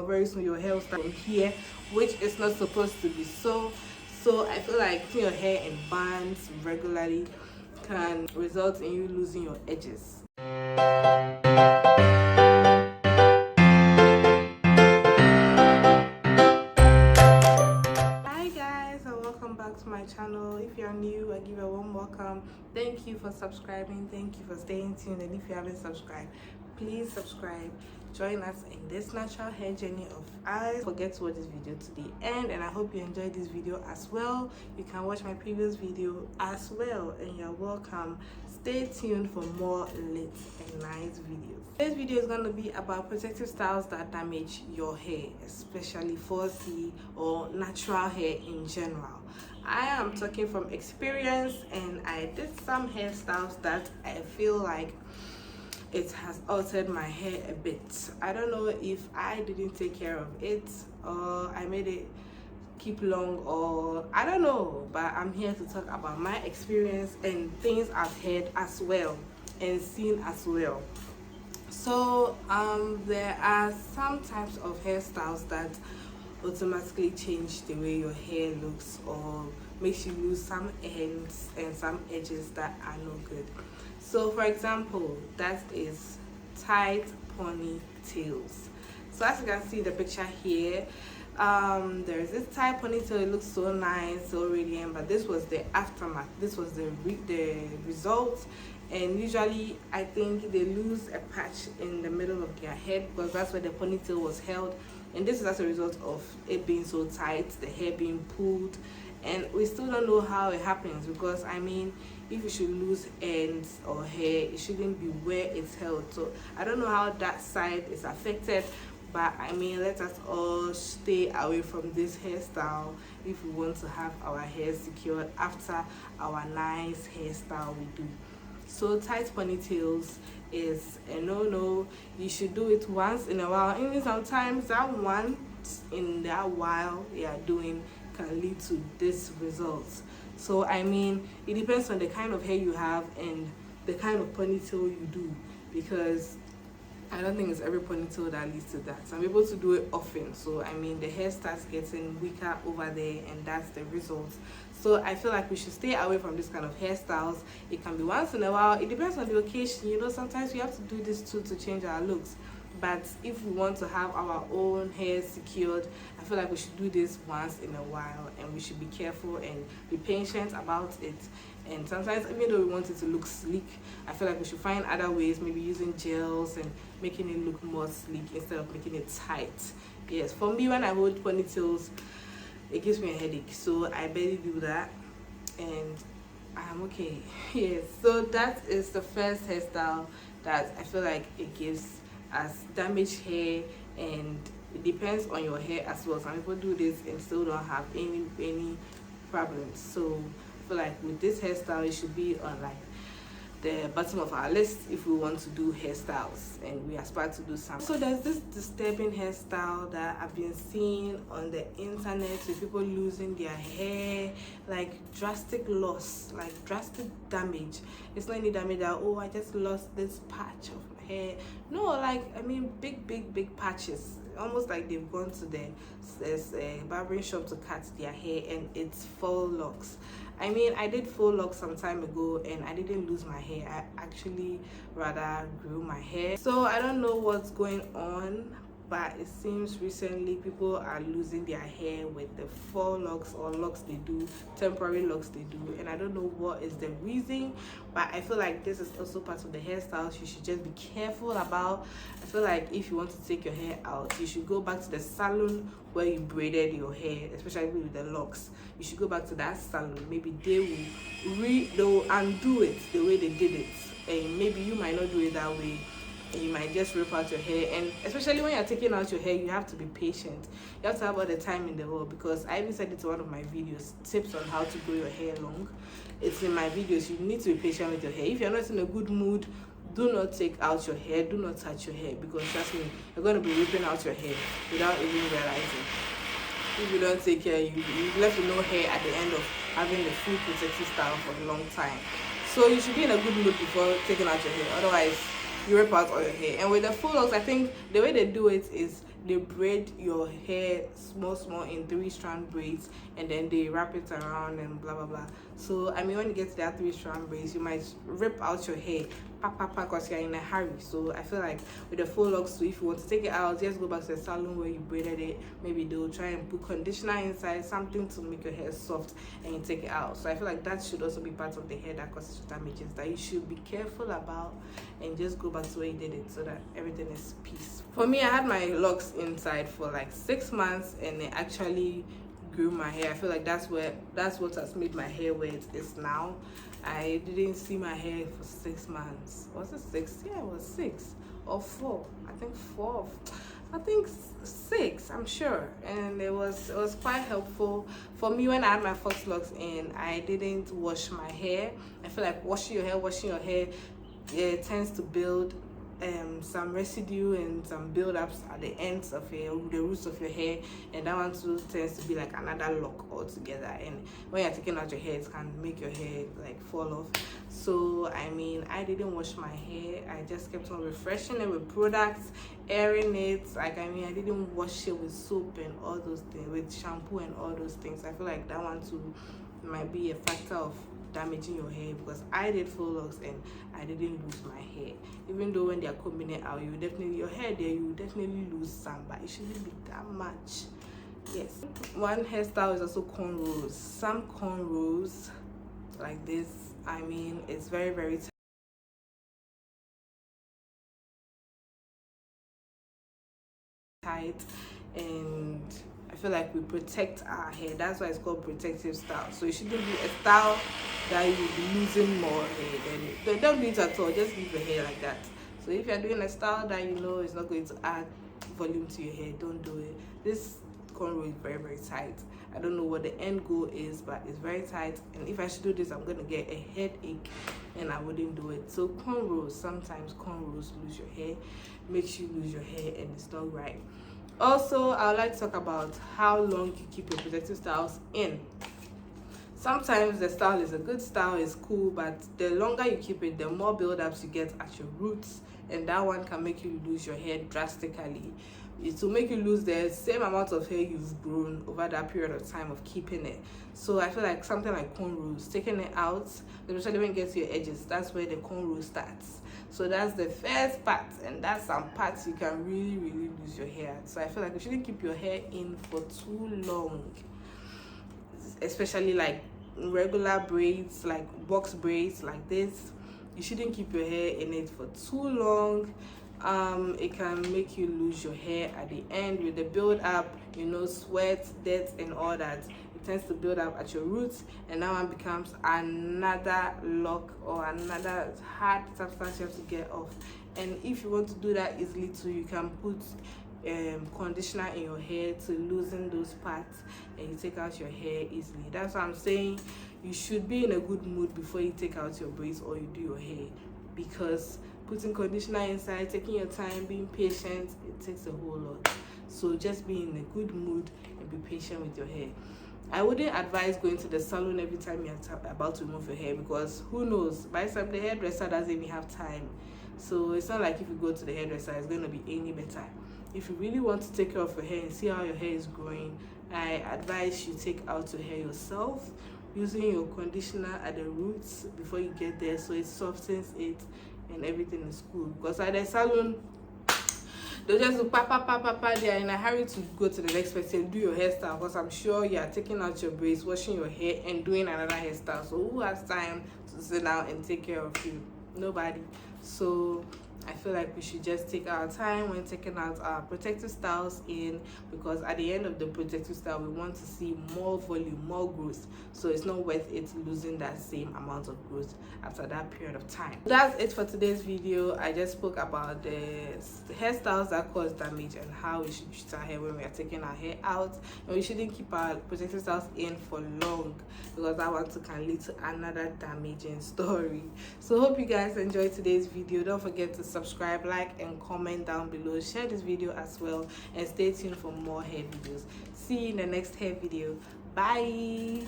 or very soon your hair will start from here, which is not supposed to be so. So I feel like putting your hair in bands regularly can result in you losing your edges. Hi guys, and welcome back to my channel. If you're new, I give you a warm welcome. Thank you for subscribing, thank you for staying tuned, and if you haven't subscribed, please subscribe. Join us in this natural hair journey of ours. Don't forget to watch this video to the end, and I hope you enjoyed this video as well. You can watch my previous video as well, and you're welcome. Stay tuned for more lit and nice videos. This video is going to be about protective styles that damage your hair, especially 4C or natural hair in general. I am talking from experience, and I did some hairstyles that I feel like it has altered my hair a bit. I don't know if I didn't take care of it or I made it keep long, or I don't know, but I'm here to talk about my experience and things I've heard as well and seen as well. So there are some types of hairstyles that automatically change the way your hair looks or makes you lose some ends and some edges that are no good. So for example, that is tight ponytails. So as you can see the picture here, there's this tight ponytail. It looks so nice, so radiant, but this was the aftermath. This was the result. And usually I think they lose a patch in the middle of their head because that's where the ponytail was held, and this is as a result of it being so tight, the hair being pulled. And we still don't know how it happens, because I mean, if you should lose ends or hair, it shouldn't be where it's held. So I don't know how that side is affected, but I mean, let us all stay away from this hairstyle if we want to have our hair secured after our nice hairstyle we do. So tight ponytails is a no-no. You should do it once in a while. Even sometimes that once in that while you are doing can lead to this results. So I mean, it depends on the kind of hair you have and the kind of ponytail you do, because I don't think it's every ponytail that leads to that. Some people to do it often, so I mean the hair starts getting weaker over there, and that's the result. So I feel like we should stay away from this kind of hairstyles. It can be once in a while. It depends on the occasion, you know. Sometimes we have to do this too to change our looks, but if we want to have our own hair secured, I feel like we should do this once in a while, and we should be careful and be patient about it. And sometimes, even though we want it to look sleek, I feel like we should find other ways, maybe using gels and making it look more sleek instead of making it tight. Yes, for me, when I hold ponytails, it gives me a headache, so I barely do that, and I'm okay. Yes, so that is the first hairstyle that I feel like it gives as damaged hair, and it depends on your hair as well. Some people do this and still don't have any problems. So I feel like with this hairstyle, it should be on like the bottom of our list if we want to do hairstyles and we aspire to do some. So there's this disturbing hairstyle that I've been seeing on the internet with people losing their hair, like drastic loss, like drastic damage. It's not any damage that, oh, I just lost this patch of my hair. No, like I mean big patches, almost like they've gone to the barbering shop to cut their hair, and it's full locks. I mean, I did full locks some time ago and I didn't lose my hair. I actually rather grew my hair. So I don't know what's going on, but it seems recently people are losing their hair with the full locks or locks they do, temporary locks they do, and I don't know what is the reason, but I feel like this is also part of the hairstyles you should just be careful about. I feel like if you want to take your hair out, you should go back to the salon where you braided your hair, especially with the locks. You should go back to that salon. Maybe they will undo it the way they did it, and maybe you might not do it that way. You might just rip out your hair, and especially when you're taking out your hair, you have to be patient. You have to have all the time in the world, because I even said it to one of my videos, tips on how to grow your hair long. It's in my videos. You need to be patient with your hair. If you're not in a good mood, do not take out your hair, do not touch your hair, because trust me, you're going to be ripping out your hair without even realizing. If you don't take care, you left with no hair at the end of having the full protective style for a long time. So you should be in a good mood before taking out your hair, otherwise you rip out all your hair. And with the full locks, I think the way they do it is they braid your hair small in 3-strand braids, and then they wrap it around and blah blah blah. So I mean, when you get to that 3-strand braids, you might rip out your hair because you're in a hurry. So I feel like with the faux locks too, if you want to take it out, just go back to the salon where you braided it. Maybe they'll try and put conditioner inside, something to make your hair soft, and you take it out. So I feel like that should also be part of the hair that causes damages that you should be careful about, and just go back to where you did it so that everything is peace. For me, I had my locks inside for like 6 months, and it actually grew my hair. I feel like that's what has made my hair where it is now. I didn't see my hair for 6 months. Was it 6? Yeah, it was 6 or 4. I think 4. I think 6. I'm sure, and it was quite helpful for me when I had my first locks in. I didn't wash my hair. I feel like washing your hair, it tends to build some residue and some build-ups at the ends of the roots of your hair, and that one too tends to be like another lock altogether, and when you're taking out your hair, it can make your hair like fall off. So I mean, I didn't wash my hair. I just kept on refreshing it with products, airing it. Like, I mean, I didn't wash it with soap and all those things, with shampoo and all those things. I feel like that one too might be a factor of damaging your hair, because I did full locks and I didn't lose my hair. Even though when they are combing it out, your hair there, you definitely lose some, but it shouldn't be that much. Yes. One hairstyle is also cornrows. Some cornrows like this, I mean, it's very, very tight, and I feel like we protect our hair. That's why it's called protective style. So it shouldn't be a style that you'll be losing more hair. Then don't do it at all. Just leave your hair like that. So if you're doing a style that you know is not going to add volume to your hair, don't do it. This cornrow is very, very tight. I don't know what the end goal is, but it's very tight, and if I should do this, I'm gonna get a headache, and I wouldn't do it. So cornrows, sometimes cornrows lose your hair, makes you lose your hair, and it's not right. Also, I would like to talk about how long you keep your protective styles in. Sometimes the style is a good style, is cool, but the longer you keep it, the more build-ups you get at your roots, and that one can make you lose your hair drastically. It will make you lose the same amount of hair you've grown over that period of time of keeping it. So I feel like something like cornrows, taking it out, especially when you get to your edges, that's where the cornrow starts. So that's the first part, and that's some parts you can really, really lose your hair. So I feel like you shouldn't keep your hair in for too long, especially like regular braids, like box braids like this. You shouldn't keep your hair in it for too long. It can make you lose your hair at the end with the build up, you know, sweat, dirt and all that. It tends to build up at your roots, and that one becomes another lock or another hard substance you have to get off. And if you want to do that easily too, you can put conditioner in your hair to loosen those parts, and you take out your hair easily. That's what I'm saying. You should be in a good mood before you take out your braids or you do your hair, because putting conditioner inside, taking your time, being patient, it takes a whole lot. So just be in a good mood and be patient with your hair. I wouldn't advise going to the salon every time you're about to remove your hair, because who knows, by the time the hairdresser doesn't even have time. So it's not like if you go to the hairdresser, it's going to be any better. If you really want to take care of your hair and see how your hair is growing, I advise you take out your hair yourself, using your conditioner at the roots before you get there, so it softens it and everything is cool. Because at the salon, they'll just do pa. They are in a hurry to go to the next person, do your hairstyle, because I'm sure you are taking out your braids, washing your hair and doing another hairstyle. So who has time to sit down and take care of you? Nobody. So I feel like we should just take our time when taking out our protective styles in, because at the end of the protective style, we want to see more volume, more growth. So it's not worth it losing that same amount of growth after that period of time. That's it for today's video. I just spoke about the hairstyles that cause damage and how we should treat our hair when we are taking our hair out, and we shouldn't keep our protective styles in for long, because that one too can lead to another damaging story. So hope you guys enjoyed today's video. Don't forget to subscribe, like and comment down below. Share this video as well, and stay tuned for more hair videos. See you in the next hair video. Bye.